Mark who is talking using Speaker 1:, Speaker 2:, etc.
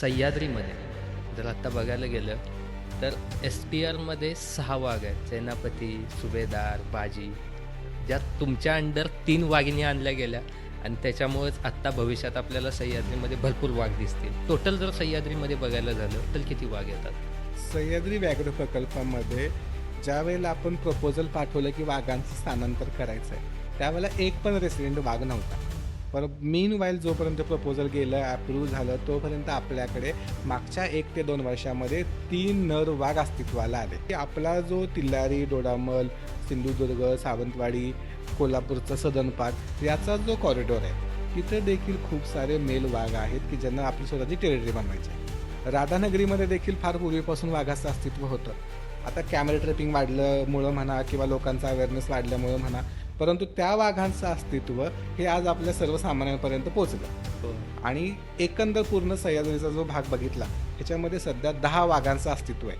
Speaker 1: सह्याद्रीमध्ये जर आत्ता बघायला गेलं तर एस-पी-आरमध्ये 6 वाघ आहेत. सेनापती, सुभेदार, बाजी. ज्यात तुमच्या अंडर 3 वाघिणी आणल्या गेल्या आणि त्याच्यामुळेच आत्ता भविष्यात आपल्याला सह्याद्रीमध्ये भरपूर वाघ दिसतील. टोटल जर सह्याद्रीमध्ये बघायला झालं तर किती वाघ येतात?
Speaker 2: सह्याद्री व्याघ्र प्रकल्पामध्ये ज्यावेळेला आपण प्रपोजल पाठवलं की वाघांचं स्थानांतर करायचं आहे त्यावेळेला एक पण रेसिडेंट वाघ नव्हता. पण मीन वाईल जोपर्यंत प्रपोजल गेलं अप्रूव्ह झालं तोपर्यंत आपल्याकडे मागच्या 1 ते 2 वर्षामध्ये 3 नर वाघ अस्तित्वाला आले. आपला जो तिल्लारी, दोडामल, सिंधुदुर्ग, सावंतवाडी, कोल्हापूरचा सदन पार्क याचा जो कॉरिडॉर आहे तिथे देखील खूप सारे मेल वाघ आहेत की ज्यांना आपली स्वतःची टेरिटरी बनवायची आहे. राधानगरीमध्ये देखील फार पूर्वीपासून वाघाचं अस्तित्व होतं. आता कॅमेरा ट्रॅपिंग वाढल्यामुळं म्हणा किंवा लोकांचा अवेअरनेस वाढल्यामुळं म्हणा, परंतु त्या वाघांचं अस्तित्व हे आज आपल्या सर्वसामान्यांपर्यंत पोहोचलं. आणि एकंदर पूर्ण सह्याद्रीचा जो भाग बघितला ह्याच्यामध्ये सध्या 10 वाघांचं अस्तित्व आहे.